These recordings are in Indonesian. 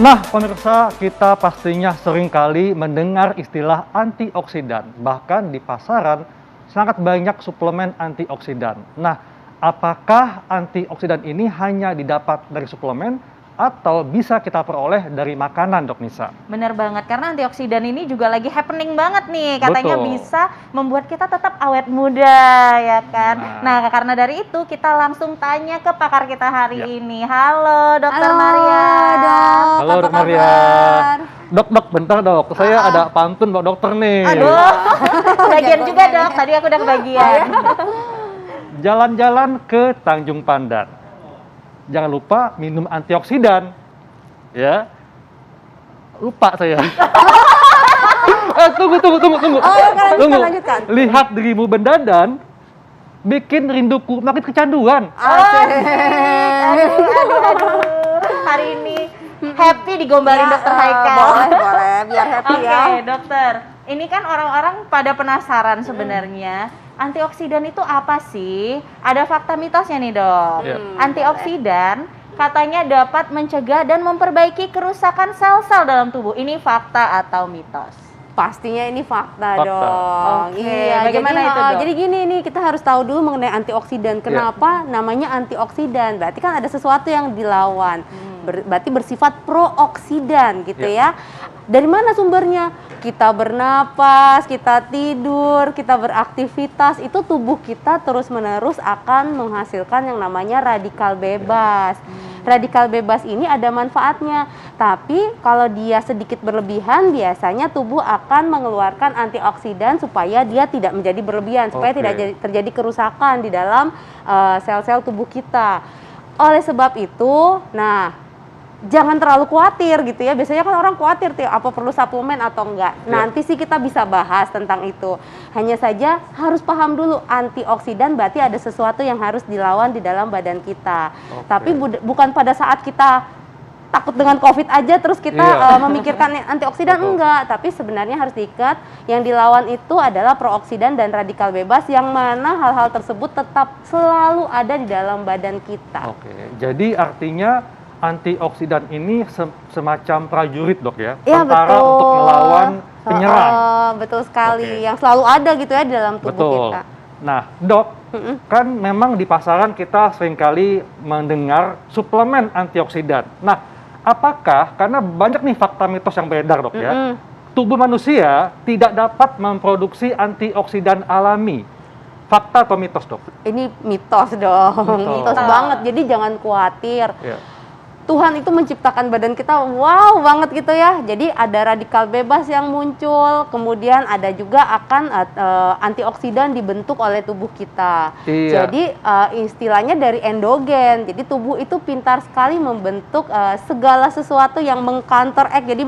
Nah, pemirsa, kita pastinya sering kali mendengar istilah antioksidan. Bahkan di pasaran sangat banyak suplemen antioksidan. Nah, apakah antioksidan ini hanya didapat dari suplemen atau bisa kita peroleh dari makanan, Dok Nisa? Bener banget, karena antioksidan ini juga lagi happening banget nih. Katanya Betul. bisa membuat kita tetap awet muda, ya kan? Nah, karena dari itu kita langsung tanya ke pakar kita hari ini. Halo, Dokter Maria. Dok. Halo, Apa Dok Maria. kabar? Dok, bentar dok. Saya ada pantun buat dokter nih. Aduh, bagian juga dok. Tadi aku udah kebagian. Jalan-jalan ke Tanjung Pandan. Jangan lupa minum antioksidan. Ya. Lupa saya. Tunggu. Lanjutkan. Lihat dirimu berdandan, bikin rinduku makin kecanduan. Aduh. Hari ini happy digombalin Dokter Haikal. Boleh, biar happy ya. Oke, dokter. Ini kan orang-orang pada penasaran sebenarnya. Antioksidan itu apa sih? Ada fakta mitosnya nih, Dok. Iya. Antioksidan katanya dapat mencegah dan memperbaiki kerusakan sel-sel dalam tubuh. Ini fakta atau mitos? Pastinya ini fakta Fakta. dong. Oke, Iya, bagaimana jadi, itu, Dok? Jadi gini nih, kita harus tahu dulu mengenai antioksidan. Kenapa namanya antioksidan? Berarti kan ada sesuatu yang dilawan. Berarti bersifat prooksidan gitu ya. Dari mana sumbernya? Kita bernapas, kita tidur, kita beraktivitas, itu tubuh kita terus-menerus akan menghasilkan yang namanya radikal bebas. Radikal bebas ini ada manfaatnya, tapi kalau dia sedikit berlebihan, biasanya tubuh akan mengeluarkan antioksidan supaya dia tidak menjadi berlebihan, supaya tidak terjadi kerusakan di dalam sel-sel tubuh kita. Oleh sebab itu, jangan terlalu khawatir gitu ya. Biasanya kan orang khawatir tuh apa perlu suplemen atau enggak. Nanti sih kita bisa bahas tentang itu. Hanya saja harus paham dulu antioksidan berarti ada sesuatu yang harus dilawan di dalam badan kita. Tapi bukan pada saat kita takut dengan COVID aja terus kita memikirkan antioksidan. Enggak, tapi sebenarnya harus diikat. Yang dilawan itu adalah prooksidan dan radikal bebas yang mana hal-hal tersebut tetap selalu ada di dalam badan kita. Oke, jadi artinya antioksidan ini semacam prajurit dok ya? Iya, Tentara betul. untuk melawan penyerang. Betul sekali, yang selalu ada gitu ya di dalam tubuh kita. Nah dok, kan memang di pasaran kita seringkali mendengar suplemen antioksidan. Nah, apakah karena banyak nih fakta mitos yang beredar dok ya, tubuh manusia tidak dapat memproduksi antioksidan alami. Fakta atau mitos dok? Ini mitos dong, mitos banget. Jadi jangan khawatir. Tuhan itu menciptakan badan kita wow banget gitu ya. Jadi ada radikal bebas yang muncul, kemudian ada juga akan antioksidan dibentuk oleh tubuh kita. Jadi istilahnya dari endogen. Jadi tubuh itu pintar sekali membentuk segala sesuatu yang meng-counteract. Jadi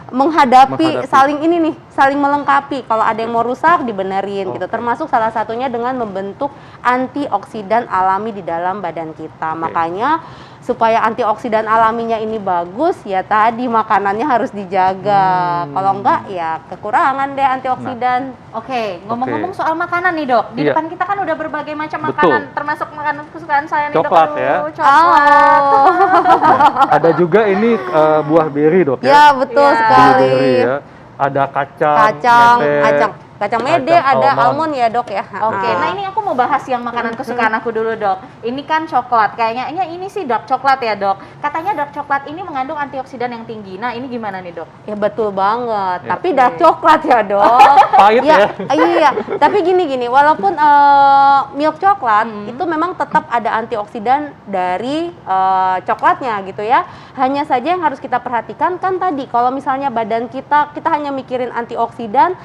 menghadapi saling ini nih, saling melengkapi. Kalau ada yang mau rusak dibenerin gitu. Termasuk salah satunya dengan membentuk antioksidan alami di dalam badan kita. Makanya supaya antioksidan alaminya ini bagus, ya tadi makanannya harus dijaga. Kalau enggak ya kekurangan deh antioksidan. Oke, ngomong-ngomong soal makanan nih dok, di depan kita kan udah berbagai macam makanan, termasuk makanan kesukaan saya nih coklat dok. Ya? Coklat. Ada juga ini buah beri dok ya? Ya betul sekali. Beri, ya. Ada kacang mede, ada almond ya dok ya. Oke, nah ini aku mau bahas yang makanan kesukaan aku dulu dok. Ini kan coklat, kayaknya ini sih dark coklat ya dok. Katanya dark coklat ini mengandung antioksidan yang tinggi. Nah ini gimana nih dok? Ya betul banget, tapi dark coklat ya dok. Pahit ya? Iya, tapi gini, walaupun milk coklat itu memang tetap ada antioksidan dari coklatnya gitu ya. Hanya saja yang harus kita perhatikan kan tadi, kalau misalnya badan kita hanya mikirin antioksidan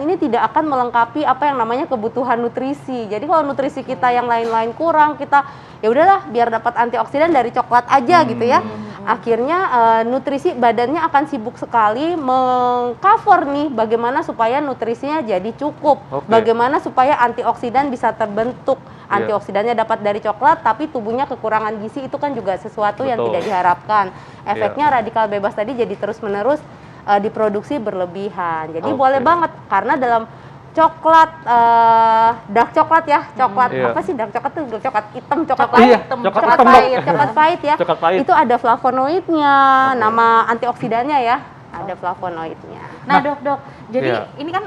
ini tidak akan melengkapi apa yang namanya kebutuhan nutrisi. Jadi kalau nutrisi kita yang lain-lain kurang, kita ya udahlah biar dapat antioksidan dari coklat aja gitu ya. Akhirnya nutrisi badannya akan sibuk sekali mengcover nih bagaimana supaya nutrisinya jadi cukup. Bagaimana supaya antioksidan bisa terbentuk. Antioksidannya dapat dari coklat tapi tubuhnya kekurangan gizi, itu kan juga sesuatu yang tidak diharapkan. Efeknya radikal bebas tadi jadi terus-menerus diproduksi berlebihan. Jadi boleh banget karena dalam coklat, dark coklat ya, coklat Iya. apa sih dark coklat tuh? Coklat hitam, coklat Coklat pahit, hitam, coklat coklat hitam, Dok. pahit, coklat pahit ya. Coklat pahit. Itu ada flavonoidnya, nama antioksidannya ya, ada flavonoidnya. Nah, Dok, jadi Iya. ini kan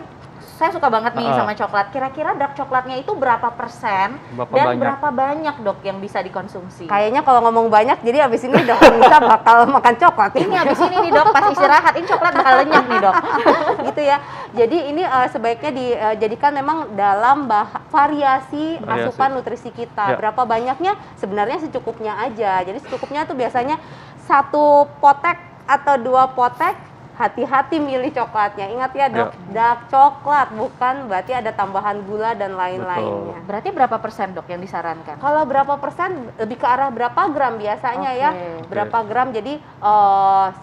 saya suka banget nih Heeh. sama coklat. Kira-kira dark coklatnya itu berapa persen Berapa dan banyak? berapa banyak, Dok, yang bisa dikonsumsi? Kayaknya kalau ngomong banyak, jadi abis ini dokter Nisa bakal makan coklat. Ini habis ini nih, Dok, pas istirahat ini coklat bakal lenyap nih, Dok. Gitu ya. Jadi ini sebaiknya dijadikan memang dalam variasi asupan nutrisi kita. Ya. Berapa banyaknya? Sebenarnya secukupnya aja. Jadi secukupnya tuh biasanya 1 potek atau 2 potek. Hati-hati milih coklatnya. Ingat ya, Dok, dark coklat bukan berarti ada tambahan gula dan lain-lainnya. Berarti berapa persen, Dok, yang disarankan? Kalau berapa persen lebih ke arah berapa gram biasanya ya. Oke. Berapa gram, jadi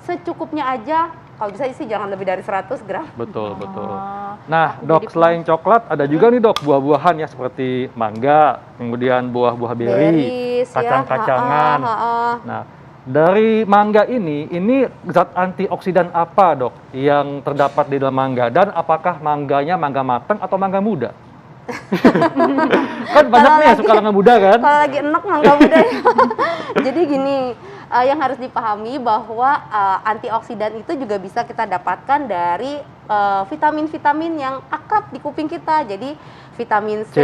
secukupnya aja. Kalau bisa sih jangan lebih dari 100 gram. Betul, betul. Oh. Nah, jadi Dok, selain coklat ada juga nih, Dok, buah-buahan ya seperti mangga, kemudian buah-buah beri, Berries, ya. kacang-kacangan. Ha-ha. Nah, dari mangga ini zat antioksidan apa, Dok, yang terdapat di dalam mangga, dan apakah mangganya mangga matang atau mangga muda? Kan banyak Kalau nih yang suka lagi- mangga muda kan? Kalau lagi enak mah nggak mudah ya. Jadi gini, yang harus dipahami bahwa antioksidan itu juga bisa kita dapatkan dari vitamin-vitamin yang akrab di kuping kita. Jadi vitamin C, C.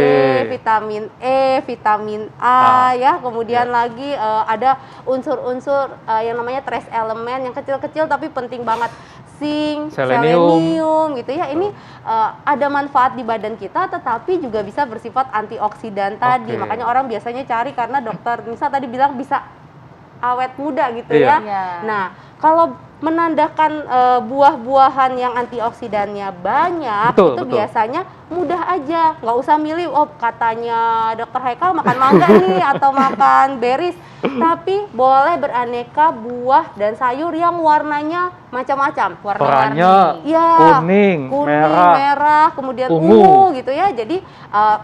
vitamin E, vitamin A, ya. Kemudian lagi ada unsur-unsur yang namanya trace element yang kecil-kecil tapi penting banget. Zinc, Selenium. selenium gitu ya. Ini ada manfaat di badan kita, tetapi juga bisa bersifat antioksidan tadi. Oke. Makanya orang biasanya cari karena dokter Nisa tadi bilang bisa awet muda gitu ya. Iya. Iya. Nah, kalau menandakan buah-buahan yang antioksidannya banyak, Betul, itu betul. biasanya mudah aja, nggak usah milih. Oh, katanya dokter Haikal makan mangga nih atau makan berries, tapi boleh beraneka buah dan sayur yang warnanya macam-macam. Perannya Ya, kuning, kuning, merah. merah, kemudian ungu. ungu gitu ya. Jadi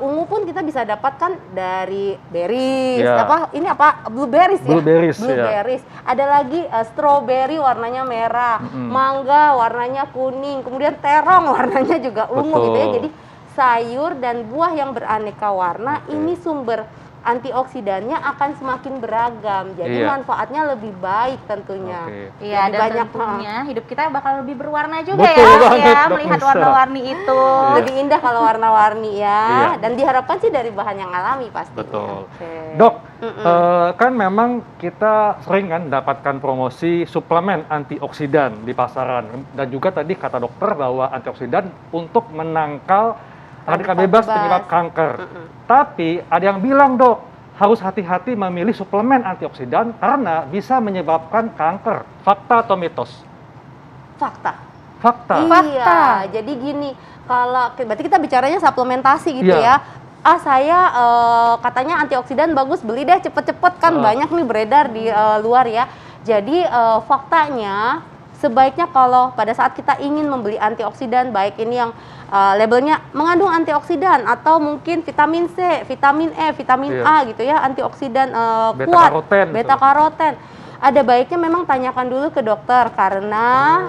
ungu pun kita bisa dapatkan dari berries, Ya. ini apa? Blueberries ya. Blueberries, ya. Blueberries. Ada lagi strawberry warnanya merah, mangga warnanya kuning, kemudian terong warnanya juga ungu Betul. gitu ya. Jadi sayur dan buah yang beraneka warna Oke. ini sumber antioksidannya akan semakin beragam. Jadi Iya. manfaatnya lebih baik tentunya. Oke. Iya, Jadi dan banyak, tentunya hidup kita bakal lebih berwarna juga Betul ya, banget, ya Dok melihat Nisa. warna-warni itu. Lebih indah kalau warna-warni ya. Iya. Dan diharapkan sih dari bahan yang alami pastinya. Betul. Oke. Dok, kan memang kita sering kan dapatkan promosi suplemen antioksidan di pasaran, dan juga tadi kata dokter bahwa antioksidan untuk menangkal radikal bebas penyebab kanker. Tapi ada yang bilang, Dok, harus hati-hati memilih suplemen antioksidan karena bisa menyebabkan kanker. Fakta atau mitos? Fakta. Fakta. Iya, jadi gini, kalau berarti kita bicaranya suplementasi gitu Iya. ya. Saya katanya antioksidan bagus, beli deh cepet-cepet kan banyak nih beredar di luar ya. Jadi faktanya sebaiknya kalau pada saat kita ingin membeli antioksidan, baik ini yang labelnya mengandung antioksidan atau mungkin vitamin C, vitamin E, vitamin Iya. A gitu ya, antioksidan Beta kuat, karoten, beta karoten. Ada baiknya memang tanyakan dulu ke dokter karena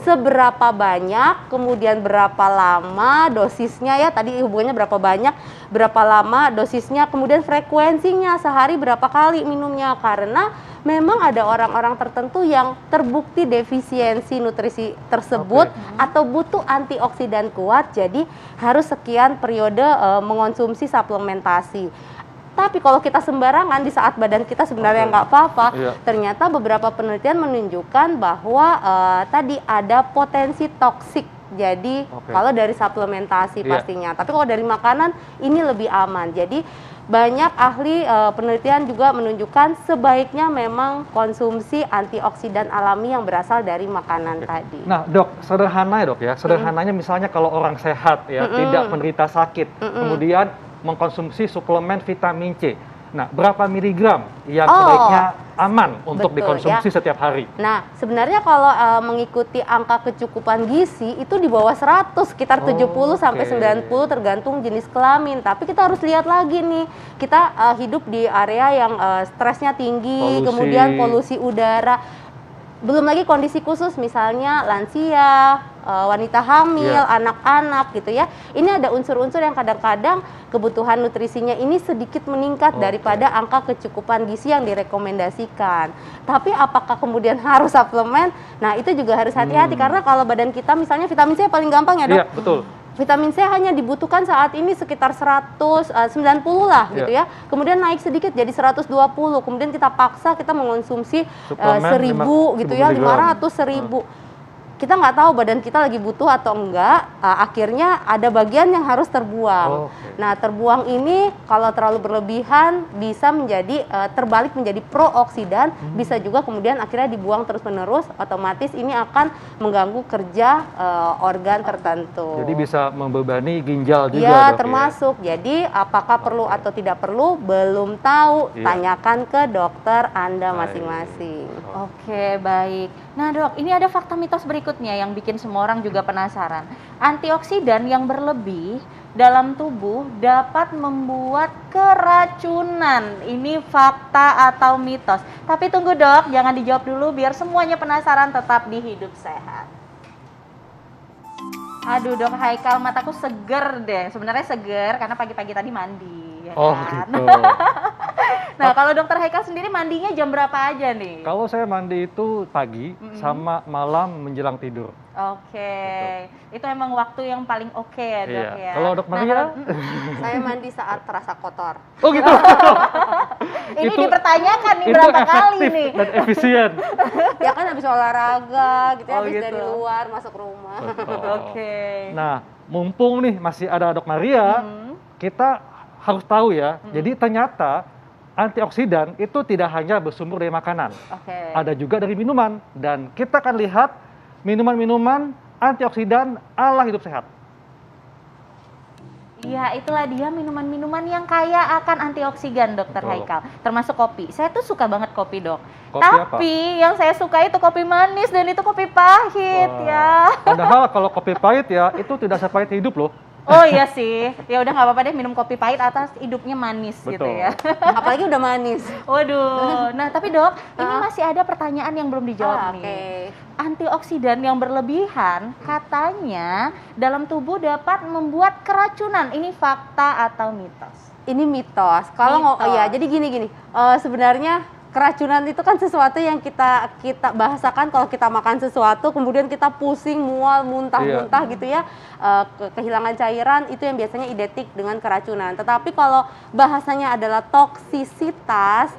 seberapa banyak, kemudian berapa lama dosisnya ya, tadi hubungannya berapa banyak, berapa lama dosisnya, kemudian frekuensinya sehari berapa kali minumnya, karena memang ada orang-orang tertentu yang terbukti defisiensi nutrisi tersebut atau butuh antioksidan kuat, jadi harus sekian periode mengonsumsi suplementasi. Tapi kalau kita sembarangan di saat badan kita sebenarnya nggak apa-apa, Iya. ternyata beberapa penelitian menunjukkan bahwa tadi ada potensi toksik. Jadi kalau dari suplementasi Iya. pastinya, tapi kalau dari makanan ini lebih aman. Jadi banyak ahli penelitian juga menunjukkan sebaiknya memang konsumsi antioksidan alami yang berasal dari makanan tadi. Nah, Dok, sederhana ya, Dok ya. Sederhananya misalnya kalau orang sehat ya, tidak menderita sakit, kemudian mengkonsumsi suplemen vitamin C. Nah, berapa miligram yang sebaiknya aman untuk betul, dikonsumsi setiap hari? Nah, sebenarnya kalau mengikuti angka kecukupan gizi itu di bawah 100, sekitar 70 sampai 90 tergantung jenis kelamin. Tapi kita harus lihat lagi nih, kita hidup di area yang stresnya tinggi, Polusi. kemudian polusi udara. Belum lagi kondisi khusus misalnya lansia, wanita hamil, anak-anak gitu ya. Ini ada unsur-unsur yang kadang-kadang kebutuhan nutrisinya ini sedikit meningkat daripada angka kecukupan gizi yang direkomendasikan. Tapi apakah kemudian harus suplemen? Nah, itu juga harus hati-hati karena kalau badan kita misalnya vitamin C paling gampang ya, Dok. Iya, betul. Vitamin C hanya dibutuhkan saat ini sekitar 190 lah gitu ya. Kemudian naik sedikit jadi 120. Kemudian kita paksa kita mengonsumsi 1000 gitu ya, 500, 1000. Kita nggak tahu badan kita lagi butuh atau enggak, akhirnya ada bagian yang harus terbuang. Nah, terbuang ini kalau terlalu berlebihan bisa menjadi terbalik menjadi prooksidan, bisa juga kemudian akhirnya dibuang terus-menerus, otomatis ini akan mengganggu kerja organ tertentu. Jadi bisa membebani ginjal juga, ya, Dok, termasuk. Jadi apakah perlu atau tidak perlu belum tahu, tanyakan ke dokter Anda masing-masing. Oke, baik. Nah, Dok, ini ada fakta mitos berikutnya yang bikin semua orang juga penasaran. Antioksidan yang berlebih dalam tubuh dapat membuat keracunan. Ini fakta atau mitos? Tapi tunggu, Dok, jangan dijawab dulu biar semuanya penasaran, tetap di Hidup Sehat. Aduh, Dok Haikal, mataku seger deh. Sebenarnya seger karena pagi-pagi tadi mandi, ya kan? Gitu. Nah, kalau Dokter Haikal sendiri mandinya jam berapa aja nih? Kalau saya mandi itu pagi sama malam menjelang tidur. Oke, itu emang waktu yang paling oke ya, Dok ya. Kalau Dok Maria? Saya mandi saat terasa kotor. Oh gitu. Ini dipertanyakan nih berapa kali nih. Dan efisien. Ya kan habis olahraga gitu ya, habis gitu. dari luar masuk rumah. Oke. Nah, mumpung nih masih ada Dok Maria, kita harus tahu ya. Jadi ternyata antioksidan itu tidak hanya bersumber dari makanan. Ada juga dari minuman. Dan kita akan lihat minuman-minuman antioksidan ala Hidup Sehat. Iya, itulah dia minuman-minuman yang kaya akan antioksidan, Dokter Haikal. Termasuk kopi. Saya tuh suka banget kopi, Dok. Tapi yang saya suka itu kopi manis dan itu kopi pahit ya. Padahal kalau kopi pahit ya, itu tidak sepahit hidup loh. Oh iya sih, ya udah nggak apa-apa deh minum kopi pahit atas hidupnya manis. Gitu ya. Apalagi udah manis. Waduh, nah tapi Dok, ini masih ada pertanyaan yang belum dijawab nih. Antioksidan yang berlebihan katanya dalam tubuh dapat membuat keracunan. Ini fakta atau mitos? Ini mitos. Kalau ya jadi gini, sebenarnya keracunan itu kan sesuatu yang kita bahasakan kalau kita makan sesuatu kemudian kita pusing, mual, muntah-muntah gitu ya, kehilangan cairan, itu yang biasanya identik dengan keracunan. Tetapi kalau bahasanya adalah toksisitas,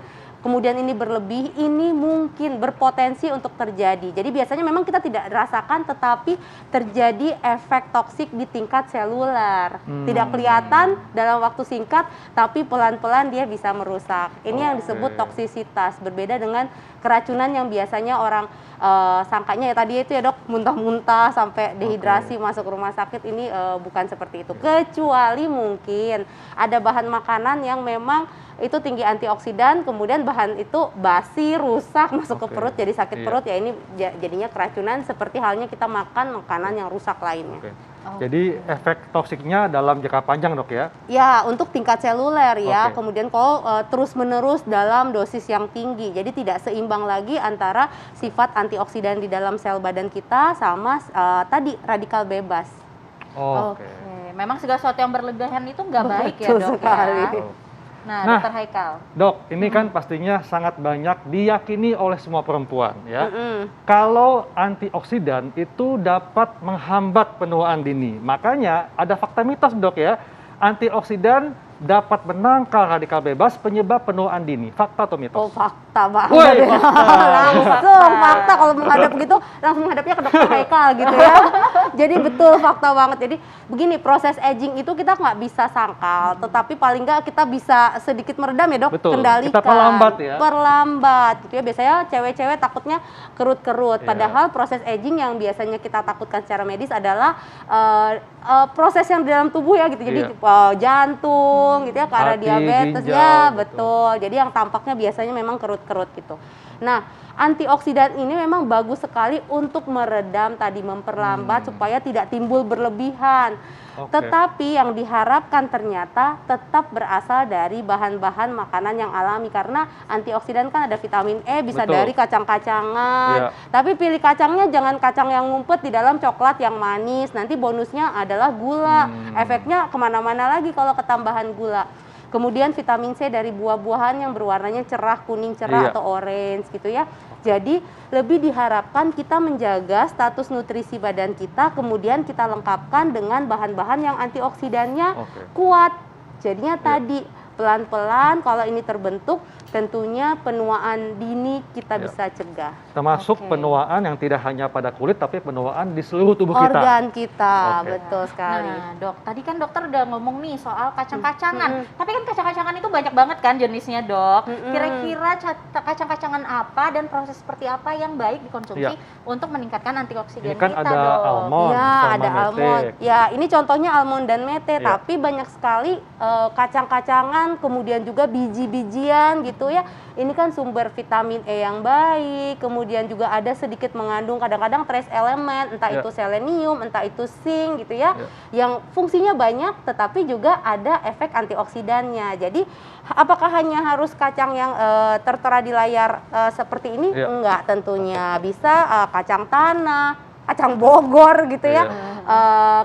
kemudian ini berlebih, ini mungkin berpotensi untuk terjadi. Jadi biasanya memang kita tidak rasakan, tetapi terjadi efek toksik di tingkat seluler. Tidak kelihatan dalam waktu singkat, tapi pelan-pelan dia bisa merusak. Ini yang disebut toksisitas, berbeda dengan keracunan yang biasanya orang sangkanya ya tadi itu ya Dok, muntah-muntah sampai dehidrasi masuk rumah sakit. Ini bukan seperti itu. Kecuali mungkin ada bahan makanan yang memang itu tinggi antioksidan, kemudian bahan itu basi, rusak, masuk ke perut, jadi sakit perut, ya ini jadinya keracunan seperti halnya kita makan makanan yang rusak lainnya. Jadi efek toksiknya dalam jangka panjang Dok ya? Ya, untuk tingkat seluler ya, kemudian kalau terus-menerus dalam dosis yang tinggi, jadi tidak seimbang lagi antara sifat antioksidan di dalam sel badan kita sama tadi radikal bebas. Memang segala sesuatu yang berlebihan itu nggak baik ya Dok sekali. Ya? Nah, Dokter Haikal. Dok, ini kan pastinya sangat banyak diyakini oleh semua perempuan ya. Kalau antioksidan itu dapat menghambat penuaan dini. Makanya ada fakta mitos Dok ya. Antioksidan dapat menangkal radikal bebas penyebab penuaan dini. Fakta atau mitos? Oh, fakta banget. Langsung fakta, kalau menghadap begitu langsung menghadapnya ke Dokter Haikal gitu ya. Jadi betul, fakta banget. Jadi begini, proses aging itu kita nggak bisa sangkal, tetapi paling nggak kita bisa sedikit meredam ya Dok, kendalikan. Kita perlambat ya. Perlambat gitu ya. Biasanya cewek-cewek takutnya kerut-kerut. Padahal proses aging yang biasanya kita takutkan secara medis adalah proses yang di dalam tubuh ya gitu. Jadi jantung gitu ya, karena diabetes ya, betul. Jadi yang tampaknya biasanya memang kerut-kerut. kerut-kerut gitu. Nah, antioksidan ini memang bagus sekali untuk meredam tadi, memperlambat supaya tidak timbul berlebihan. Tetapi yang diharapkan ternyata tetap berasal dari bahan-bahan makanan yang alami, karena antioksidan kan ada vitamin E, bisa dari kacang-kacangan. Tapi pilih kacangnya jangan kacang yang ngumpet di dalam coklat yang manis, nanti bonusnya adalah gula. Efeknya kemana-mana lagi kalau ketambahan gula. Kemudian vitamin C dari buah-buahan yang berwarnanya cerah, kuning cerah atau orange gitu ya. Jadi lebih diharapkan kita menjaga status nutrisi badan kita, kemudian kita lengkapkan dengan bahan-bahan yang antioksidannya kuat. Jadinya tadi pelan-pelan kalau ini terbentuk, tentunya penuaan dini kita bisa cegah. Termasuk penuaan yang tidak hanya pada kulit, tapi penuaan di seluruh tubuh kita. Organ kita, betul sekali. Nah, Dok, tadi kan dokter udah ngomong nih soal kacang-kacangan. Tapi kan kacang-kacangan itu banyak banget kan jenisnya, Dok. Kira-kira kacang-kacangan apa dan proses seperti apa yang baik dikonsumsi untuk meningkatkan antioksidan ini kan kita, ada Dok? almond, Ya, ada mete. almond. Ya, ini contohnya almond dan mete, tapi banyak sekali kacang-kacangan, kemudian juga biji-bijian gitu ya. Ini kan sumber vitamin E yang baik, kemudian juga ada sedikit mengandung kadang-kadang trace elemen, entah itu selenium, entah itu zinc gitu ya, yang fungsinya banyak tetapi juga ada efek antioksidannya. Jadi apakah hanya harus kacang yang tertera di layar seperti ini? Enggak, tentunya bisa kacang tanah, kacang Bogor gitu ya,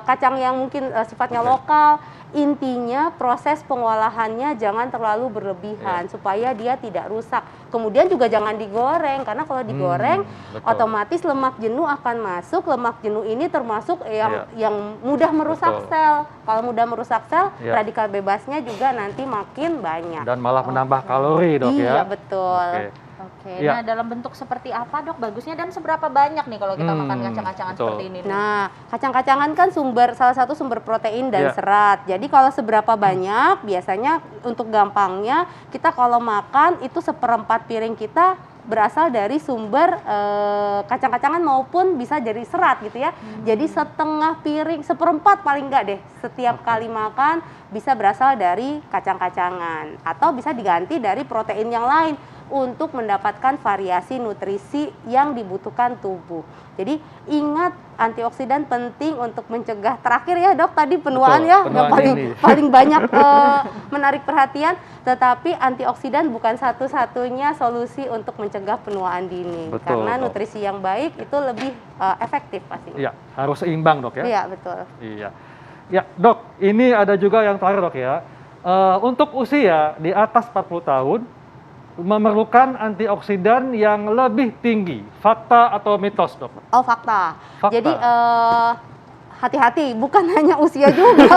kacang yang mungkin sifatnya lokal. Intinya proses pengolahannya jangan terlalu berlebihan supaya dia tidak rusak. Kemudian juga jangan digoreng, karena kalau digoreng otomatis lemak jenuh akan masuk. Lemak jenuh ini termasuk yang mudah merusak sel. Kalau mudah merusak sel, radikal bebasnya juga nanti makin banyak. Dan malah menambah kalori, Dok, ya. Iya, betul. Nah dalam bentuk seperti apa, Dok, bagusnya dan seberapa banyak nih kalau kita makan kacang-kacangan seperti ini? Nah, kacang-kacangan kan salah satu sumber protein dan serat. Jadi kalau seberapa banyak, biasanya untuk gampangnya kita kalau makan itu 1/4 piring kita berasal dari sumber kacang-kacangan maupun bisa jadi serat gitu ya. Jadi setengah piring, 1/4 paling enggak deh, setiap kali makan bisa berasal dari kacang-kacangan atau bisa diganti dari protein yang lain untuk mendapatkan variasi nutrisi yang dibutuhkan tubuh. Jadi ingat, antioksidan penting untuk mencegah, terakhir ya Dok, tadi penuaan yang paling banyak menarik perhatian, tetapi antioksidan bukan satu-satunya solusi untuk mencegah penuaan dini. Karena nutrisi yang baik itu lebih efektif pastinya. Iya, harus seimbang, Dok, ya. Iya, betul. Iya. Ya, Dok, ini ada juga yang terakhir, Dok, ya. Untuk usia di atas 40 tahun memerlukan antioksidan yang lebih tinggi. Fakta atau mitos, Dok? Oh, fakta. Jadi hati-hati, bukan hanya usia juga.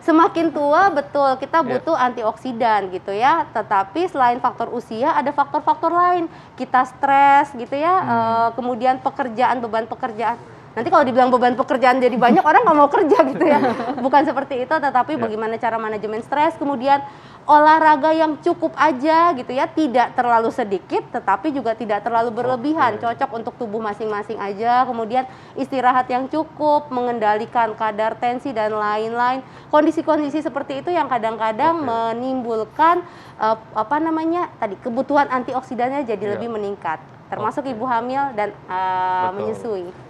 Semakin tua betul kita butuh antioksidan gitu ya. Tetapi selain faktor usia ada faktor-faktor lain. Kita stres gitu ya. Kemudian beban pekerjaan. Nanti kalau dibilang beban pekerjaan jadi banyak, orang nggak mau kerja gitu ya. Bukan seperti itu, tetapi bagaimana cara manajemen stres, kemudian olahraga yang cukup aja gitu ya, tidak terlalu sedikit, tetapi juga tidak terlalu berlebihan, cocok untuk tubuh masing-masing aja. Kemudian istirahat yang cukup, mengendalikan kadar tensi dan lain-lain. Kondisi-kondisi seperti itu yang kadang-kadang menimbulkan kebutuhan antioksidannya jadi lebih meningkat, termasuk ibu hamil dan menyusui.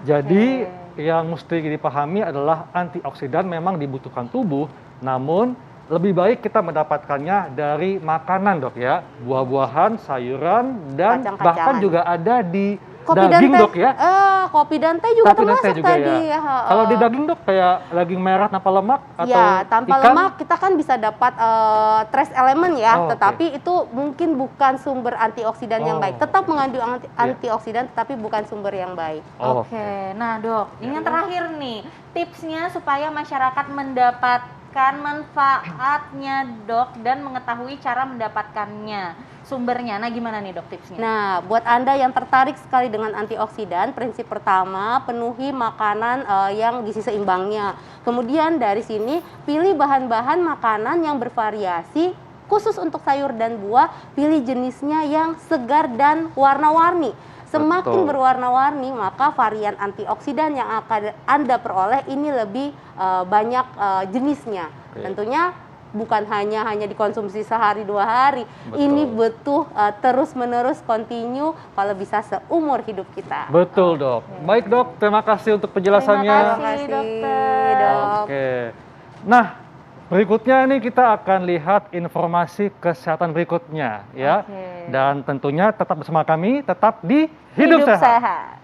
Jadi yang mesti dipahami adalah antioksidan memang dibutuhkan tubuh, namun lebih baik kita mendapatkannya dari makanan, Dok, ya. Buah-buahan, sayuran, dan bahkan juga ada di daging, Dok, ya. Kopi dan teh juga termasuk juga tadi. Ya. Kalau di daging, Dok, kayak daging merah tanpa lemak atau tanpa ikan? lemak kita kan bisa dapat trace elemen ya, tetapi itu mungkin bukan sumber antioksidan yang baik. Tetap mengandung antioksidan, tetapi bukan sumber yang baik. Nah, Dok, ini yang terakhir nih, tipsnya supaya masyarakat mendapatkan manfaatnya, Dok, dan mengetahui cara mendapatkannya, sumbernya. Nah, gimana nih, Dok, tipsnya? Nah, buat Anda yang tertarik sekali dengan antioksidan, prinsip pertama, penuhi makanan yang gizi seimbangnya. Kemudian dari sini, pilih bahan-bahan makanan yang bervariasi, khusus untuk sayur dan buah, pilih jenisnya yang segar dan warna-warni. Semakin berwarna-warni, maka varian antioksidan yang akan Anda peroleh ini lebih banyak jenisnya. Tentunya bukan hanya dikonsumsi sehari 2 hari. Betul. Ini butuh terus-menerus continue kalau bisa seumur hidup kita. Betul, Dok. Baik, Dok. Terima kasih untuk penjelasannya. Terima kasih, dokter. Dok. Oke. Nah, berikutnya nih kita akan lihat informasi kesehatan berikutnya ya. Oke. Dan tentunya tetap bersama kami, tetap di Hidup Sehat. Sehat.